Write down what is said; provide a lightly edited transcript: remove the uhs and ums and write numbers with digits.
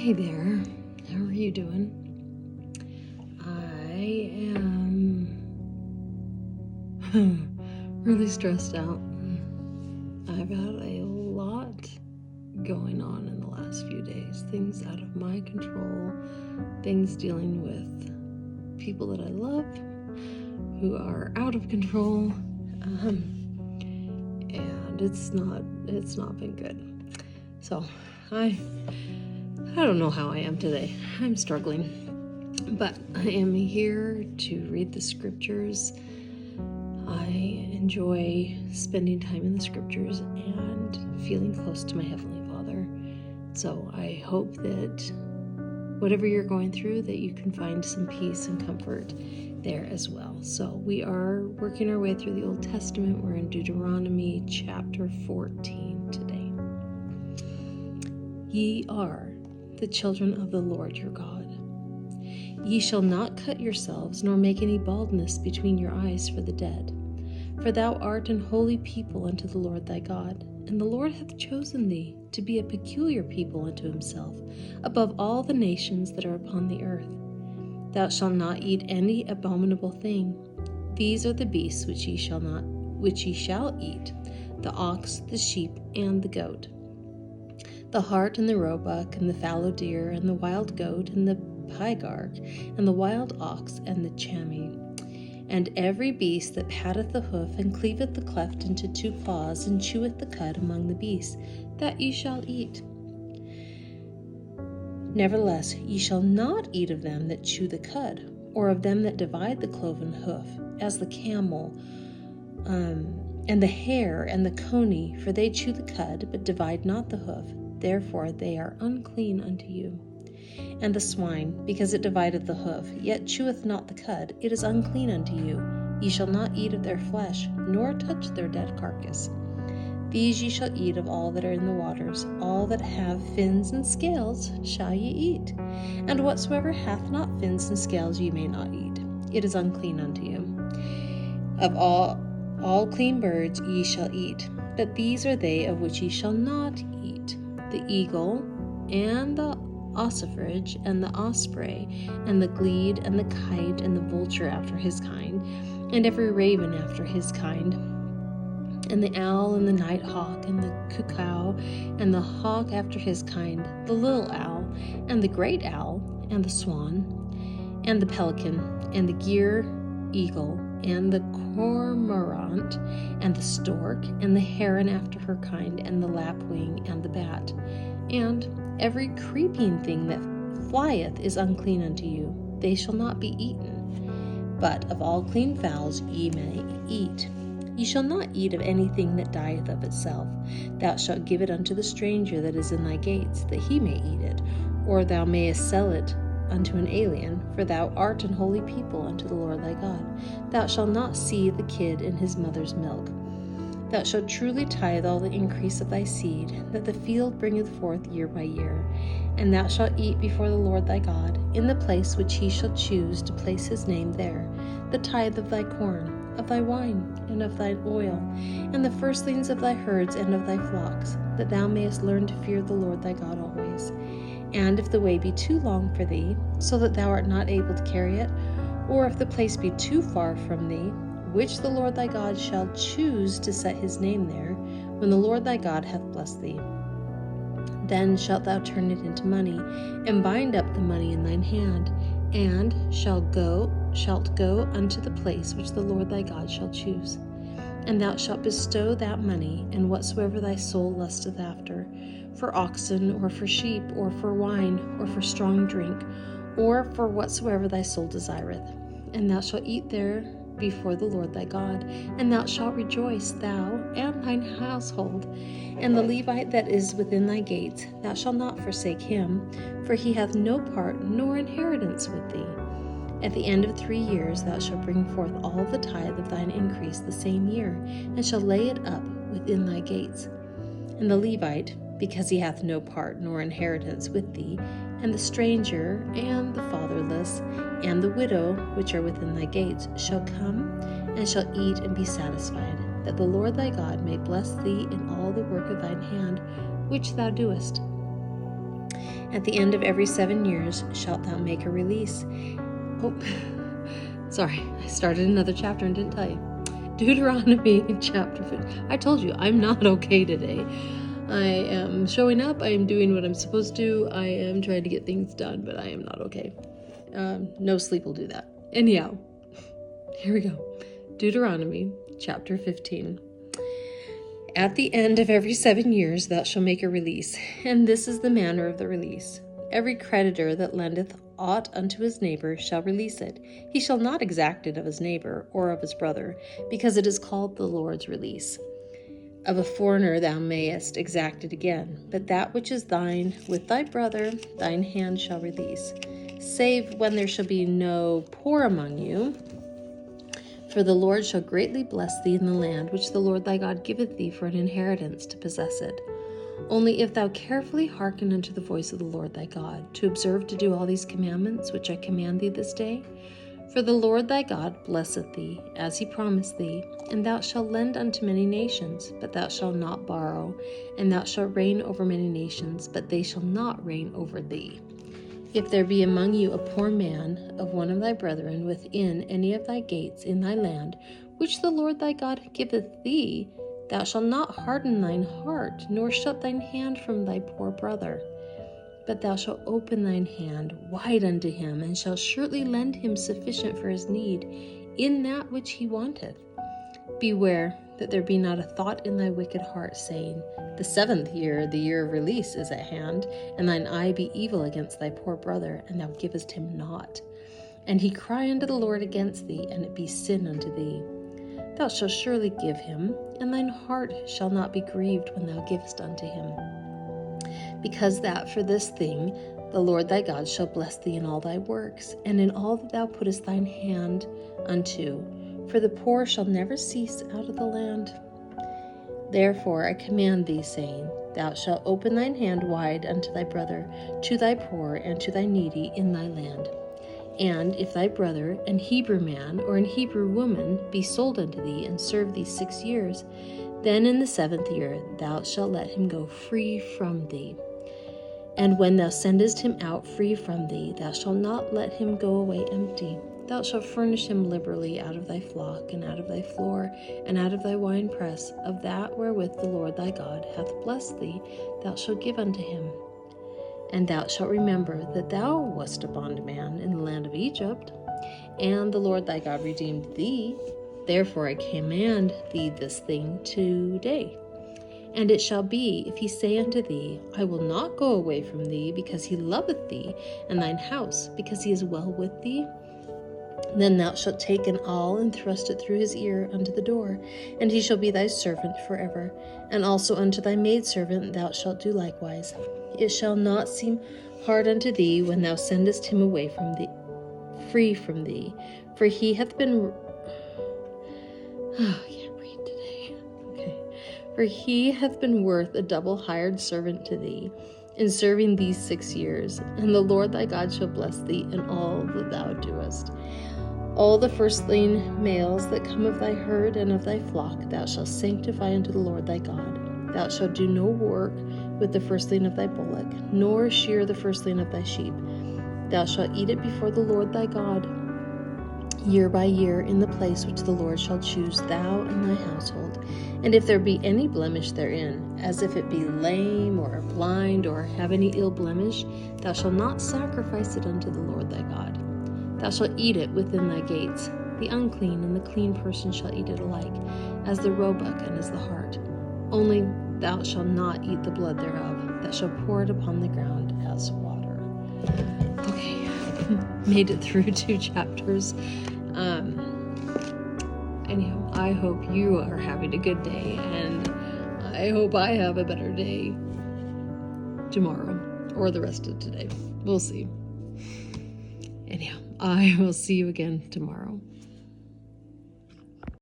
Hey there, how are you doing? I am really stressed out. I've had a lot going on in the last few days, things out of my control, things dealing with people that I love who are out of control, and it's not been good. So I don't know how I am today. I'm struggling, but I am here to read the scriptures. I enjoy spending time in the scriptures and feeling close to my Heavenly Father. So I hope that whatever you're going through, that you can find some peace and comfort there as well. So we are working our way through the Old Testament. We're in Deuteronomy chapter 14 today. Ye are the children of the Lord your God. Ye shall not cut yourselves, nor make any baldness between your eyes for the dead. For thou art an holy people unto the Lord thy God, and the Lord hath chosen thee to be a peculiar people unto himself, above all the nations that are upon the earth. Thou shalt not eat any abominable thing. These are the beasts which ye shall eat, the ox, the sheep, and the goat, the hart and the roebuck, and the fallow deer, and the wild goat, and the pygarg, and the wild ox, and the chamois, and every beast that patteth the hoof, and cleaveth the cleft into two claws, and cheweth the cud among the beasts, that ye shall eat. Nevertheless, ye shall not eat of them that chew the cud, or of them that divide the cloven hoof, as the camel, and the hare, and the coney, for they chew the cud, but divide not the hoof. Therefore they are unclean unto you. And the swine, because it divideth the hoof, yet cheweth not the cud, it is unclean unto you. Ye shall not eat of their flesh, nor touch their dead carcass. These ye shall eat of all that are in the waters. All that have fins and scales shall ye eat. And whatsoever hath not fins and scales ye may not eat. It is unclean unto you. Of all clean birds ye shall eat, but these are they of which ye shall not eat: the eagle, and the ossifrage, and the osprey, and the glede, and the kite, and the vulture after his kind, and every raven after his kind, and the owl, and the night hawk, and the cuckoo, and the hawk after his kind, the little owl, and the great owl, and the swan, and the pelican, and the gyre eagle, and the cormorant, and the stork, and the heron after her kind, and the lapwing, and the bat, and every creeping thing that flieth is unclean unto you. They shall not be eaten. But of all clean fowls ye may eat. Ye shall not eat of anything that dieth of itself. Thou shalt give it unto the stranger that is in thy gates, that he may eat it, or thou mayest sell it unto an alien, for thou art an holy people unto the Lord thy God. Thou shalt not seethe the kid in his mother's milk. Thou shalt truly tithe all the increase of thy seed, that the field bringeth forth year by year. And thou shalt eat before the Lord thy God, in the place which he shall choose to place his name there, the tithe of thy corn, of thy wine, and of thy oil, and the firstlings of thy herds and of thy flocks, that thou mayest learn to fear the Lord thy God always. And if the way be too long for thee, so that thou art not able to carry it, or if the place be too far from thee, which the Lord thy God shall choose to set his name there, when the Lord thy God hath blessed thee, then shalt thou turn it into money, and bind up the money in thine hand, and shalt go unto the place which the Lord thy God shall choose. And thou shalt bestow that money, and whatsoever thy soul lusteth after, for oxen, or for sheep, or for wine, or for strong drink, or for whatsoever thy soul desireth. And thou shalt eat there before the Lord thy God, and thou shalt rejoice, thou and thine household. And the Levite that is within thy gates, thou shalt not forsake him, for he hath no part nor inheritance with thee. At the end of 3 years thou shalt bring forth all the tithe of thine increase the same year, and shalt lay it up within thy gates. And the Levite, because he hath no part nor inheritance with thee, and the stranger, and the fatherless, and the widow, which are within thy gates, shall come, and shall eat and be satisfied, that the Lord thy God may bless thee in all the work of thine hand, which thou doest. At the end of every 7 years shalt thou make a release. Oh, sorry, I started another chapter and didn't tell you. Deuteronomy chapter 15. I told you, I'm not okay today. I am showing up, I am doing what I'm supposed to, I am trying to get things done, but I am not okay. No sleep will do that. Anyhow, here we go. Deuteronomy chapter 15. At the end of every 7 years thou shalt make a release, and this is the manner of the release. Every creditor that lendeth aught unto his neighbor shall release it. He shall not exact it of his neighbor or of his brother, because it is called the Lord's release. Of a foreigner thou mayest exact it again, but that which is thine with thy brother thine hand shall release, save when there shall be no poor among you. For the Lord shall greatly bless thee in the land which the Lord thy God giveth thee for an inheritance to possess it. Only if thou carefully hearken unto the voice of the Lord thy God, to observe to do all these commandments which I command thee this day. For the Lord thy God blesseth thee, as he promised thee, and thou shalt lend unto many nations, but thou shalt not borrow, and thou shalt reign over many nations, but they shall not reign over thee. If there be among you a poor man of one of thy brethren within any of thy gates in thy land, which the Lord thy God giveth thee, thou shalt not harden thine heart, nor shut thine hand from thy poor brother. But thou shalt open thine hand wide unto him, and shalt surely lend him sufficient for his need in that which he wanteth. Beware that there be not a thought in thy wicked heart, saying, The 7th year, the year of release, is at hand, and thine eye be evil against thy poor brother, and thou givest him naught. And he cry unto the Lord against thee, and it be sin unto thee. Thou shalt surely give him, and thine heart shall not be grieved when thou givest unto him. Because that for this thing the Lord thy God shall bless thee in all thy works, and in all that thou puttest thine hand unto. For the poor shall never cease out of the land. Therefore I command thee, saying, Thou shalt open thine hand wide unto thy brother, to thy poor and to thy needy in thy land. And if thy brother, an Hebrew man or an Hebrew woman, be sold unto thee, and serve thee 6 years, then in the 7th year thou shalt let him go free from thee. And when thou sendest him out free from thee, thou shalt not let him go away empty. Thou shalt furnish him liberally out of thy flock, and out of thy floor, and out of thy winepress, of that wherewith the Lord thy God hath blessed thee, thou shalt give unto him. And thou shalt remember that thou wast a bondman in the land of Egypt, and the Lord thy God redeemed thee. Therefore I command thee this thing today. And it shall be, if he say unto thee, I will not go away from thee, because he loveth thee, and thine house, because he is well with thee, then thou shalt take an awl and thrust it through his ear unto the door, and he shall be thy servant forever. And also unto thy maidservant thou shalt do likewise. It shall not seem hard unto thee when thou sendest him away from thee, free from thee, for he hath been... I can't read today. Okay. For he hath been worth a double hired servant to thee, in serving these 6 years, and the Lord thy God shall bless thee in all that thou doest. All the firstling males that come of thy herd and of thy flock thou shalt sanctify unto the Lord thy God. Thou shalt do no work with the firstling of thy bullock, nor shear the firstling of thy sheep. Thou shalt eat it before the Lord thy God, year by year, in the place which the Lord shall choose, thou and thy household. And if there be any blemish therein, as if it be lame or blind, or have any ill blemish, thou shalt not sacrifice it unto the Lord thy God. Thou shalt eat it within thy gates. The unclean and the clean person shall eat it alike, as the roebuck and as the hart. Only thou shalt not eat the blood thereof. Thou shalt pour it upon the ground as water. Okay, made it through 2 chapters. Anyhow, I hope you are having a good day, and I hope I have a better day tomorrow, or the rest of today. We'll see. Anyhow, I will see you again tomorrow.